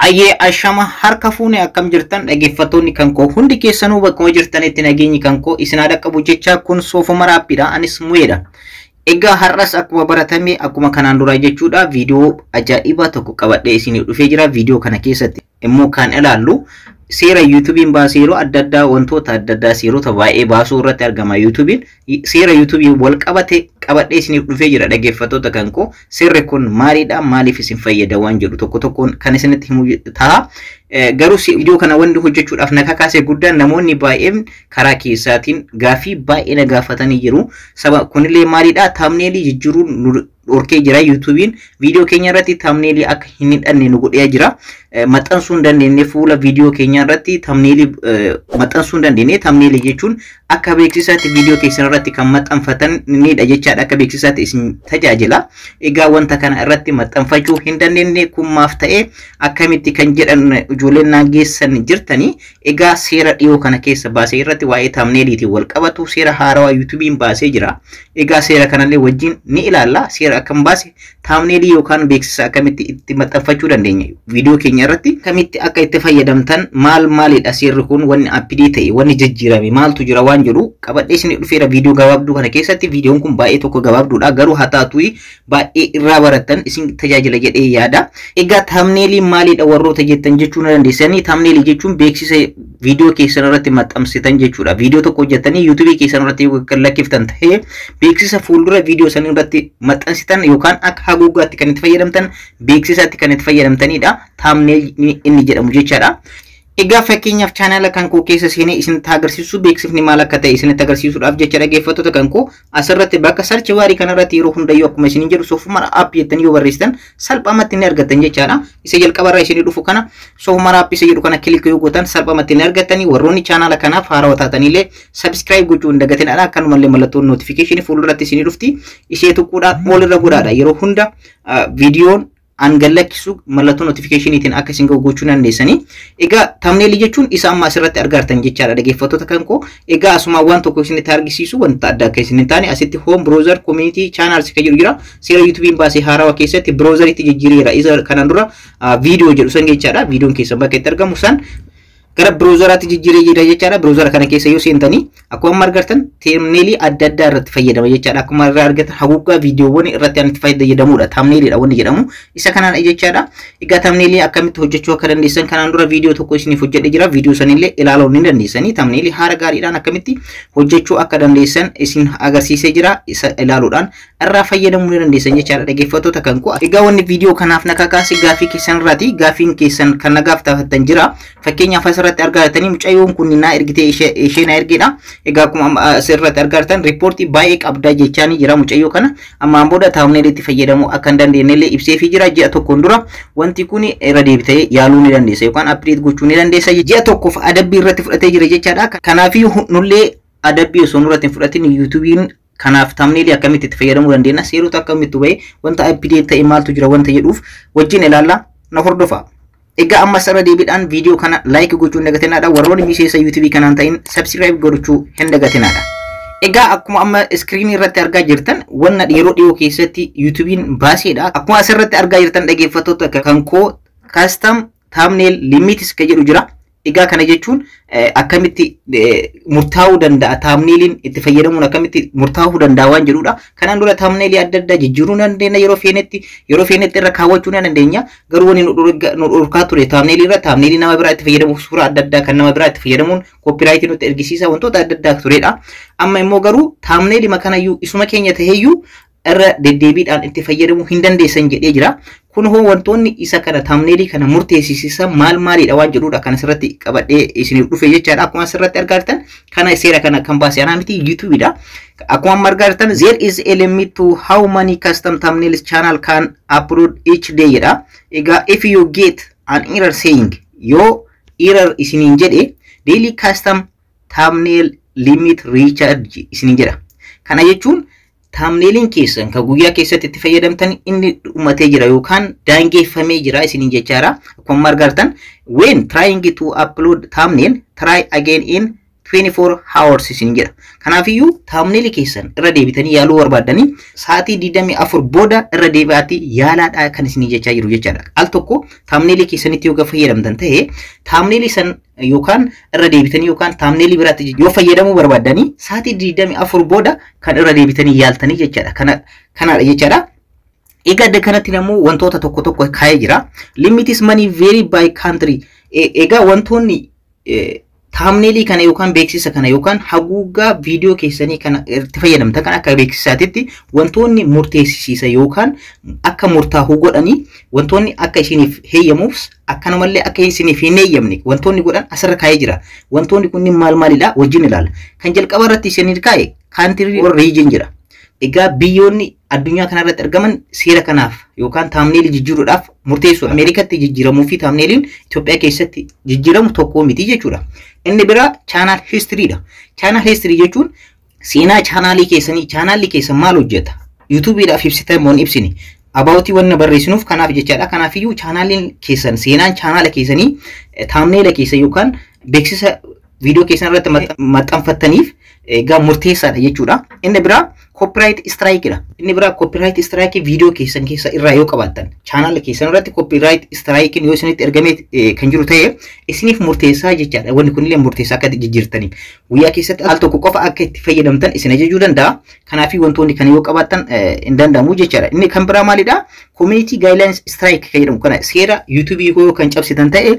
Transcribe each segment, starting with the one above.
Ayyee ashama harka fuune akkam jirtan dhaggeeffattoonni kan koo hundi keessanuu bakkuma jirtanitti nageenyi kan koo isin haadha qabu jechaa kun soofuma raappiidha anis mu'eedha. Egaa har'as akkuma baratame akkuma kanaan dura jechuudha viidiyoo ajaa'ibaa tokko qabadhee isinii dhufee jira. Viidiyoo kana keessatti immoo kan ilaallu seera YouTube'n baasee yeroo adda addaa wantoota adda addaa seerota baay'ee baasuu irratti argama. YouTube'n seera YouTube'n wal qabadhee isinii dhufee jira dhaggeeffattoota kan koo. Seerri kun maalidha? Maaliif isin fayyada waan jedhu tokko tokkoon kan isinitti himu ta'a. Garuu viidiyoo kana wanti hojjechuudhaaf na kakaase guddaan namoonni baay'een karaa keessaatiin gaafii baay'ee na gaafatanii jiru. Sababa kunillee maalidha? Thumbnailii jijjiiruun dhorkee jira. YouTube'n viidiyoo keenya irratti thumbnailii akka hin hidhanne nu godhee jira. Maxxansuu hin dandeenye fuula viidiyoo keenya irratti thumbnailii maxxansuu hin dandeenye. Thumbnailii jechuun akka beeksisaatti viidiyoo keessan irratti kan maxxanfatanidha jechaadha. Akka beeksisaatti isin tajaajila. Egaa wanta kana irratti maxxanfachuu hin dandeenye kun maaf ta'e akkamitti kan jedhan ijoolleen nageessan jirtanii. Egaa seera dhiyoo kana keessa baasee irratti waa'ee thumbnailiitiin wal qabatu seera haarawaa YouTube'n baasee jira. Egaa seera kanallee wajjin ni ilaalla. Seera akkam baase thumbnailii yookaan beeksisa akkamitti itti maxxanfachuu dandeenya viidiyoo keenya irratti akkamitti akka itti fayyadamtan maalidha seerri kun wanni appidee ta'e wanni jijjiirame maaltu jira waan jedhu qabadhee isin dhufeera viidiyoo gabaabduu kana keessatti. Viidiyoon kun baay'ee tokko gabaabduudha garuu haa taatu baay'ee irraa barattan isin tajaajila jedhee yaada. Egaa thumbnailii maalidha warroota jettan jechuu na dandeessanii. Thumbnailii jechuun beeksisa viidiyoo keessan irratti maxxansitan jechuudha. Viidiyoo tokko hojjettanii YouTube keessan irratti yoo lakkiftan ta'ee beeksisa fuuldura viidiyoo san irratti maxxansitan yookaan akka haguuggaatti kan itti fayyadamtan beeksisaatti kan itti fayyadamtanidha. Thumbnail inni jedhamu jechaadha. Egaa fakkeenyaaf chaanala kan koo keessa seenee isinitti agarsiisu beeksifni maal akka ta'e isinitti agarsiisuudhaaf jecha dhaggeeffattoota kan koo asirratti bakka sarchi waarii kanarratti yeroo hundayyuu akkuma isiniin jedhu soofumara app jettanii yoo barreessitan salphaamatti ni argattan jechaadha. Isa jalqabarraa isinii dhufu kana soofumara app isa jedhu kana kilikii yoo gootan salphaamatti ni argattanii. Warroonni chaanala kanaaf haarawaa taatanillee subscribe gochuu hin dagatinadha. Akkanumallee mallattoon notification fuulduratti isinii dhufti. Ishee tuquudhaan ol irra godhaadha. Yeroo hunda viidiyoon angallakkisu mallattoo notification'itiin akka isin gochuu dandeessanii. Egaa thumbnailii jechuun isa amma asirratti argartan jechaadha dhaggeeffattoota kan koo. Egaa asuma waan tokko isinitti argisiisu wanta adda akka isin hin taane asitti home browser community channels kan jedhu jira. Seera YouTube'n baasee haarawaa keessatti browseritti jijjiireera. Isa kanaan dura viidiyoo jedhu san jechaadha. Viidiyoon keessan bakka itti argamu san gara browseraatti jijjiiree jira jechaadha. Browsera kana keessa yoo seentanii akkuma argartan thumbnailii adda addaa irratti fayyadama jechaadha. Akkuma irraa argatan haguuggaa viidiyoowwan irratti itti fayyadamudha. Thumbnailidha wanni jedhamu. Isa kanaan jechaadha. Egaa thumbnailii akkamitti hojjechuu akka dandeessan kanaan dura viidiyoo tokko isiniif hojjedhee jira. Viidiyoo sanillee ilaaluu ni dandeessanii. Thumbnailii haala gaariidhaan akkamitti hojjechuu akka dandeessan isin agarsiisee jira. Isa ilaaluudhaan irraa fayyadamuu ni dandeessan jechaadha dhaggeeffattoota kan koo. Egaa wanni viidiyoo kanaaf na kakaase gaafii keessan irraati. Gaafiin keessan kan na gaafattan jira. Fakkeenyaaf asirratti argatanii mucayyoon kun na ergitee ishee na ergedha. Egaa akkuma asirratti argattan riippoortii baay'ee qabdaa jechaanii jira mucayyoo kana. Ammaan booda thumbnailiitti fayyadamuu akka hin dandeenyellee ibseefii jira. Ji'a tokkoon dura wanti kun irra deebitee yaaluu ni dandeessa yookaan update gochuu ni dandeessa. Ji'a tokkoof adabbii irratti fudhatee jira jechaadha. Kanaafuu nullee adabbii osoo nurratti hin fudhatin YouTube'n kanaaf thumbnailii akkamitti itti fayyadamuu dandeenya seerota akkamitti bahee wanta update ta'e maaltu jira wanta jedhuuf wajjin ilaalla na hordofa. Egaa amma sarara deebiidhaan viidiyoo kana like gochuu hin dagatinadha. Warroonni miseensa YouTube kanaan ta'in subscribe gochuu hin dagatinadha. Egaa akkuma amma screen irratti argaa jirtan wanna yeroo dhiyoo keessatti YouTube'n baaseedha. Akkuma asirratti argaa jirtan dhaggeeffattoota kan koo custom thumbnail limits kan jedhu jira. Egaa kana jechuun akkamitti murtaa'uu danda'a thumbnailiin itti fayyadamuun akkamitti murtaa'uu danda'a waan jedhudha. Kanaan dura thumbnailii adda addaa jijjiiruu dandeenya yeroo feenetti irra kaawwachuu dandeenya. Garuu wanni nu dhorkaa ture thumbnailii irra thumbnailii nama biraa itti fayyadamuuf suuraa adda addaa kan nama biraa itti fayyadamuun copyright nutti ergisiisa wantoota adda addaa turedha. Amma immoo garuu thumbnailii makanayyuu isuma keenya taheeyyuu irra deddeebiidhaan itti fayyadamuu hin dandeessan jedhee jira. Kun hoo wantoonni isa kana thumbnailii kana murteessisiisan maalidha waan jedhudha kan asirratti qabadhee isiniif dhufe jechaadha. Akkuma asirratti argartan kana seera kana kan baase anaa miti YouTube'dha. Akkuma argartan there is a limit to how many custom thumbnails channel can upload each day jedha. Egaa if you get an error saying yoo error isiniin jedhe daily custom thumbnail limit recharge isiniin jedha. Kana jechuun thumbnailiin keessan ka guyyaa keessatti itti fayyadamtan inni dhumatee jira yookaan daangeffamee jira isiniin jechaadha. Akkuma argartan when trying to upload thumbnail try again in 24 hours isin jedha. Kanaafiyyuu thumbnail keessan irra deebitanii yaaluu barbaadanii sa'aatii 24 booda irra deebi'aatii yaalaadhaa kan isin jechaa jiru jechaadha. Al tokko thumbnail keessanitti yoo fayyadamtan ta'e thumbnail san yookaan irra deebitanii yookaan thumbnail biraatti yoo fayyadamuu barbaadanii sa'aatii 24 booda kan irra deebitanii yaaltanii jechaadha. Kanadha jechaadha. Egaa kanatti namuu wantoota tokko tokko kaa'ee jira. Limit is money vary by country. Egaa wantoonni thumbnail kana yookaan beeksisa kana yookaan haguugaa viidiyoo keessanii kana itti fayyadamtan kan akka beeksisaatitti wantoonni murteessisiisa yookaan akka murtaa'uu godhanii wantoonni akka isiniif heeyyamuuf akkanumallee akka isiniif hin heeyyamne wantoonni godhan asirra kaa'ee jira. Wantoonni kunniin maal maalidha wajjin ilaala. Kan jalqaba irratti isinii kaa'e country or region jira. Egaa biyyoonni addunyaa kanarratti argaman seera kanaaf yookaan thumbnail jijjiiruudhaaf murteessuudha. Ameerikaatti jijjiiramuu fi thumbnailiin Itoophiyaa keessatti jijjiiramu tokko miti jechuudha. Inni biraa channel history'dha. Channel history jechuun seenaa channelii keessanii channelii keessan maal hojjeta? YouTube'dhaaf ibsitan moo ibsini? Abaawotii wanna barreessinuuf kanaaf jechaadha. Kanaafiyyuu channeliin keessan seenaan channel keessanii thumbnail keessan yookaan beeksisa viidiyoo keessan irratti maxxanfattaniif egaa murteessaadha jechuudha. Inni biraa copyright strike dha. Inni biraa copyright strike viidiyoo keessan keessa irraa yoo qabaattan channel keessan irratti copyright strike yoo isinitti ergamee kan jiru ta'e isiniif murteessaa jechaadha. Wanni kunillee murteessaa akka jijjiirtaniif guyyaa keessatti al tokko qofa akka itti fayyadamtan isin ajajuu danda'a. Kanaafii wantoonni kana yoo qabaattan hin danda'amu jechaadha. Inni kan biraa maalidha? Community guidelines strike kan jedhamu kana seera YouTube yoo kan cabsitan ta'e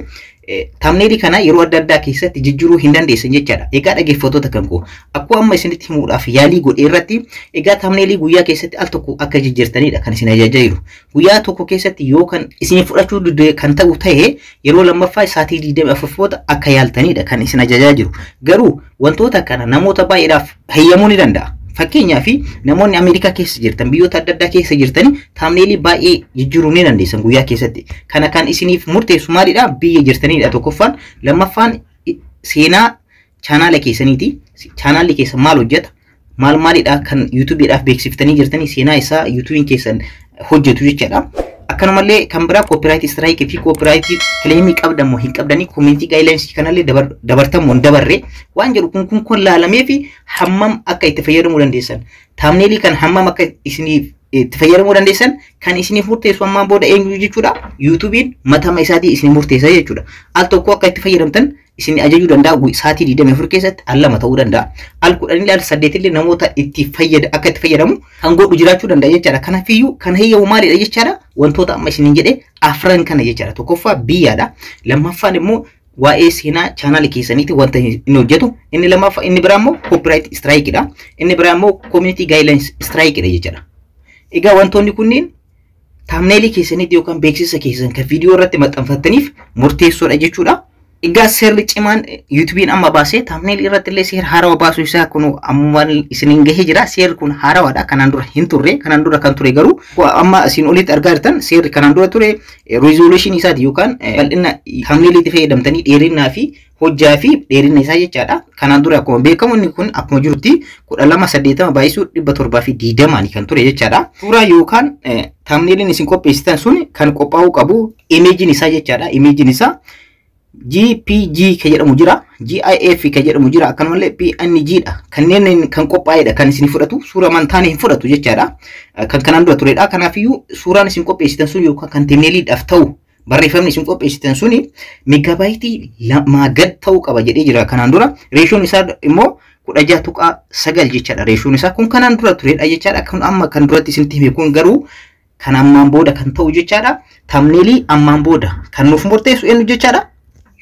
thumbnail kana yeroo adda addaa keessatti jijjiiruu hin dandeessan jechaadha. Egaa dhaggeeffattoota kan koo akkuma amma isinitti himuudhaaf yaalii godhee irratti egaa thumbnail guyyaa keessatti al tokko akka jijjiirtanidha kan isin ajajaa jiru. Guyyaa tokko keessatti yoo kan isin fudhachuu kan ta'u ta'e yeroo lammaffaa sa'aatii 24 booda akka yaaltanidha kan isin ajajaa jiru. Garuu wantoota kana namoota baay'eedhaaf heeyyamuu ni danda'a. Fakkeenyaaf namoonni Ameerikaa keessa jirtan biyyoota adda addaa keessa jirtanii thumbnail baay'ee jijjiiruu ni dandeessan guyyaa keessatti. Kana kan isiniif murteessu maalidha? Biyya jirtanidha tokkoffaan. Lammaffaan seenaa channel keessaniiti. Channel keessan maal hojjeta? Maalidha kan YouTube'dhaaf beeksiftanii jirtanii seenaa isaa YouTube'n keessan hojjetu jechaadha. Akkanumallee kan biraa copyright strike fi copyright claim qabdan moo hin qabdanii community guidelines kanallee dabartamu hin dabarre waan jedhu kun laalamee fi hammam akka itti fayyadamuu dandeessan thumbnail kan hammam akka isiniif itti fayyadamuu dandeessan kan isiniif murteessu ammaan booda eenyu jechuudha. YouTube'n matama isaatii isin murteessa jechuudha. Al tokko akka itti fayyadamtan isin ajajuu danda'a sa'aatii 24 keessatti al lama ta'uu danda'a. Al 10 illee al 8 illee namoota itti akka itti fayyadamu kan godhu jiraachuu danda'a jechaadha. Kanaafiyyuu kan heeyyamu maalidha jechaadha? Wantoota amma isiniin jedhee afran kana jechaadha. Tokkoffaa biyyaadha. Lammaffaan immoo waa'ee seenaa channel keessaniiti wanta inni hojjetu. Inni lammaffaa inni biraa immoo copyright strike dha. Inni biraa immoo community guidelines strike dha jechaadha. Egaa wantoonni kunniin thumbnail keessaniiti yookaan beeksisa keessan kan viidiyoo irratti maxxanfattaniif murteessoodha jechuudha. Egaa seerri cimaan YouTube'n amma baasee thumbnail irratti illee seera haarawaa baasuu isaa kun ammumaan isiniin gahee jira. Seerri kun haarawaadha. Kanaan dura hin turre. Kanaan dura kan ture garuu amma isin olitti argaa jirtan seerri kanaan dura ture resolution isaati yookaan bal'ina thumbnail itti fayyadamtanii dheerinaa fi hojjaa fi dheerina isaa jechaadha. Kanaan dura akkuma beekamu inni kun akkuma jirutti 1280 baay'isuu 720 kan ture jechaadha. Suuraa yookaan thumbnailin isin qopheessitan sun kan qophaa'uu qabu imeejiin isaa jechaadha. Imeejiin isaa GPG kan jedhamu jira, GIF kan jedhamu jira, akkanumallee PNG dha. Kanneen kan qophaa'edha kan isin fudhatu, suura mantaan hin fudhatu jechaadha. Kan kanaan dura turedha. Kanaafiyyuu suuraan isin qopheessitan sun yookaan kan thumbnailidhaaf ta'u barreeffamni isin qopheessitan suni megaabaayitii 2 gad ta'uu qaba jedhee jira kanaan dura. Reeshoon isaa immoo 16.9 jechaadha. Reeshoon isaa kun kanaan dura turedha jechaadha. Kan amma kan duratti isinitti hime kun garuu kan ammaan booda kan ta'u jechaadha. Thumbnail ammaan booda kan nuuf murteessu eenyu jechaadha?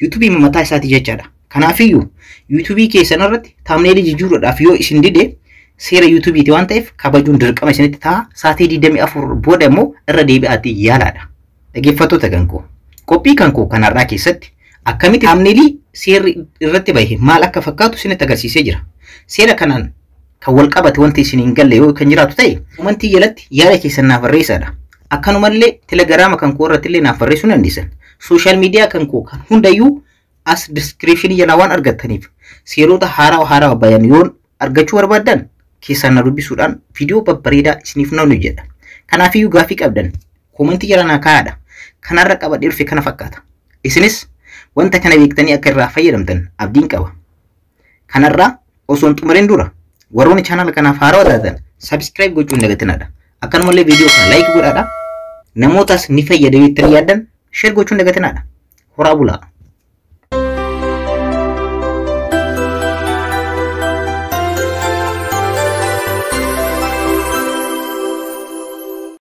YouTube mataa isaati jechaadha. Kanaafiyyuu YouTube keessan irratti thumbnail jijjiiruudhaaf yoo isin dide seera YouTube'ti waan ta'eef kabajuun dirqama isinitti ta'a. Sa'aatii 24 booda immoo irra deebi'aatii yaalaadha. Dhaggeeffattoota kan koo qophii kan koo kanarraa keessatti akkamitti thumbnail seerri irratti bahe maal akka fakkaatu isinitti agarsiisee jira. Seera kanaan kan wal qabate wanti isin hin galle yoo kan jiraatu ta'e komentii jalatti yaada keessan naaf barreessaa. Akkanumallee Telegram kan koo irratti illee naaf barreessuu dandeessan. Social media kan koo kan hundayyuu as description jala waan argattaniif seerota haaraa bayan yoon argachuu barbaadan keessan na dubbisuudhaan viidiyoo babbareedaa isiniif nan hojjedha. Kanaafiyyuu gaaffii qabdan komentii jala naa kaa'adha. Kanarra qabadhee dhufe kana fakkaata. Isinis wanta kana beektanii akka irraa fayyadamtan abdiin qaba. Kanarraa osoo hin xumuriin dura warroonni channel kanaaf haaraa taatan subscribe gochuun dagatinadha. Akkanumallee viidiyoo kana like godhaadha. Namootas ni fayyada jettanii yaaddan share gochuun dagatinadha. Horaa bulaa.